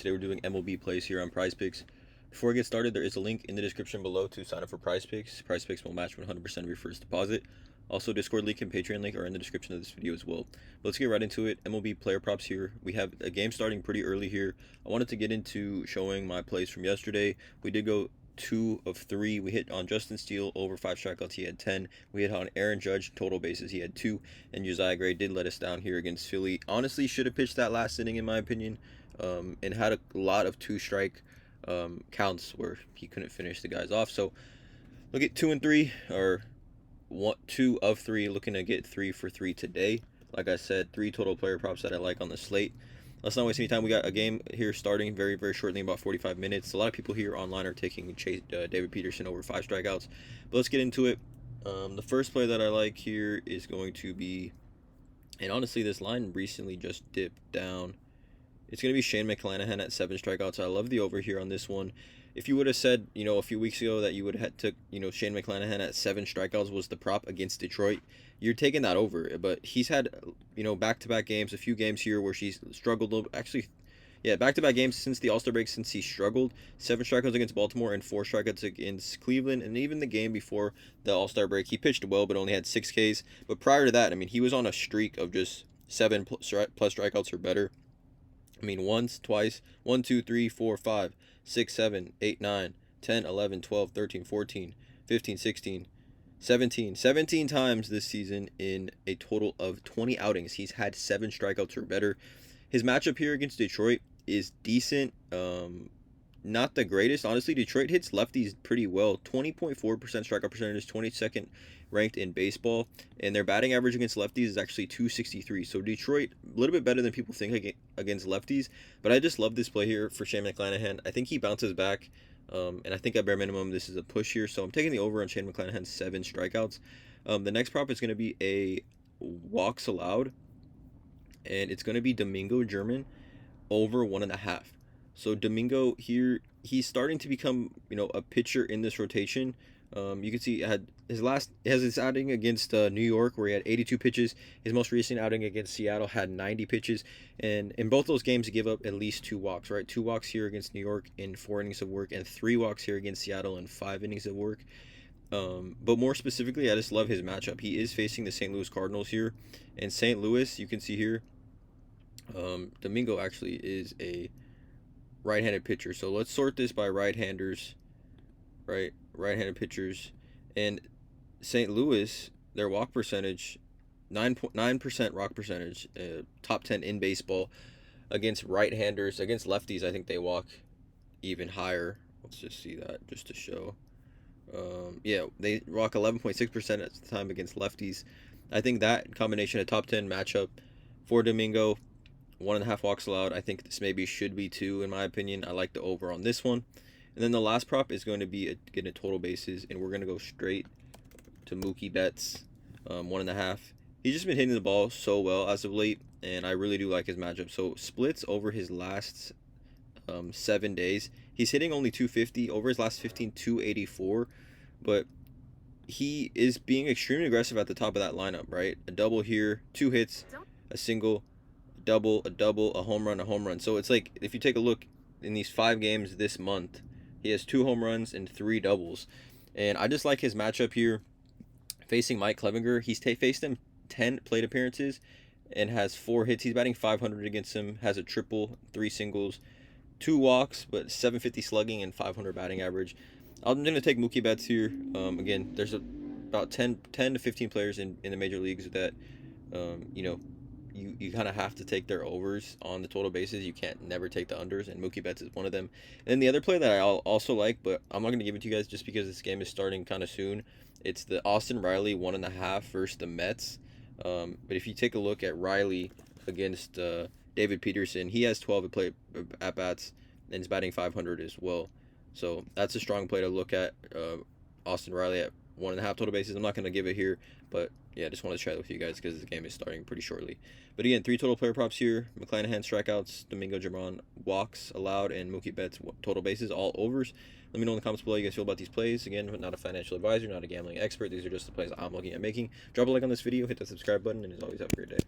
Today we're doing MLB plays here on PrizePicks. Before we get started, there is a link in the description below to sign up for PrizePicks. PrizePicks will match 100% of your first deposit. Also, Discord link and Patreon link are in the description of this video as well. But let's get right into it. MLB player props here. We have a game starting pretty early here. I wanted to get into showing my plays from yesterday. We did go 2 of 3. We hit on Justin Steele over 5 strikeouts. He had 10. We hit on Aaron Judge total bases. He had 2. And Josiah Gray did let us down here against Philly. Honestly, should have pitched that last inning in my opinion. And had a lot of 2-strike counts where he couldn't finish the guys off. So look at 2 and 3 or 2 of 3. Looking to get 3 for 3 today. Like I said, 3 total player props that I like on the slate. Let's not waste any time. We got a game here starting very, very shortly, about 45 minutes. A lot of people here online are taking David Peterson over 5 strikeouts. But let's get into it. The first play that I like here is going to be, and honestly, this line recently just dipped down. It's going to be Shane McClanahan at 7 strikeouts. I love the over here on this one. If you would have said, a few weeks ago that you would have took, Shane McClanahan at 7 strikeouts was the prop against Detroit, you're taking that over. But he's had, back-to-back games, a few games here where she's struggled a little. Actually, yeah, back-to-back games since the All-Star break, since he struggled. 7 strikeouts against Baltimore and 4 strikeouts against Cleveland. And even the game before the All-Star break, he pitched well but only had 6 Ks. But prior to that, he was on a streak of just 7+ strikeouts or better. Once, twice, 1, 2, 3, 4, 5, 6, 7, 8, 9, 10, 11, 12, 13, 14, 15, 16, 17 times this season in a total of 20 outings. He's had 7 strikeouts or better. His matchup here against Detroit is decent. Not the greatest. Honestly, Detroit hits lefties pretty well. 20.4% strikeout percentage, 22nd ranked in baseball. And their batting average against lefties is actually 263. So Detroit, a little bit better than people think against lefties. But I just love this play here for Shane McClanahan. I think he bounces back. And I think at bare minimum, this is a push here. So I'm taking the over on Shane McClanahan's 7 strikeouts. The next prop is going to be a walks allowed. And it's going to be Domingo German over 1.5. So Domingo here, he's starting to become, a pitcher in this rotation. You can see he has his outing against New York where he had 82 pitches. His most recent outing against Seattle had 90 pitches. And in both those games, he gave up at least 2 walks, right? 2 walks here against New York in 4 innings of work and 3 walks here against Seattle in 5 innings of work. But more specifically, I just love his matchup. He is facing the St. Louis Cardinals here. And St. Louis, you can see here, Domingo actually is a right-handed pitcher. So let's sort this by right-handers, right-handed pitchers. And St. Louis, their walk percentage, 9% walk percentage, top 10 in baseball against right-handers. Against lefties, I think they walk even higher. Let's just see that just to show. Yeah, they walk 11.6% at the time against lefties. I think that combination, a top 10 matchup for Domingo. 1.5 walks allowed. I think this maybe should be 2 in my opinion. I like the over on this one. And then the last prop is going to be getting a total bases, and we're going to go straight to Mookie Betts, 1.5. He's just been hitting the ball so well as of late, and I really do like his matchup. So splits over his last 7 days. He's hitting only 250. Over his last 15, 284. But he is being extremely aggressive at the top of that lineup, right? A double here, 2 hits, a single, a double, a home run. So it's like, if you take a look in these 5 games this month, he has 2 home runs and 3 doubles. And I just like his matchup here facing Mike Clevinger. He's faced him 10 plate appearances and has 4 hits. He's batting 500 against him, has a triple, 3 singles, 2 walks, but 750 slugging and 500 batting average. I'm going to take Mookie Betts here. Again, there's about 10 to 15 players in the major leagues that, you kind of have to take their overs on the total bases. You can't never take the unders, and Mookie Betts is one of them. And then the other play that I also like, but I'm not going to give it to you guys just because this game is starting kind of soon. It's the Austin Riley 1.5 versus the Mets. But if you take a look at Riley against David Peterson, he has 12 at-bats and is batting 500 as well. So that's a strong play to look at. Austin Riley at 1.5 total bases. I'm not going to give it here, but yeah, I just wanted to share that with you guys because the game is starting pretty shortly. But again, 3 total player props here. McClanahan strikeouts, Domingo German walks allowed, and Mookie Betts total bases, all overs. Let me know in the comments below how you guys feel about these plays. Again, not a financial advisor, not a gambling expert. These are just the plays I'm looking at making. Drop a like on this video, hit that subscribe button, and as always, have a great day.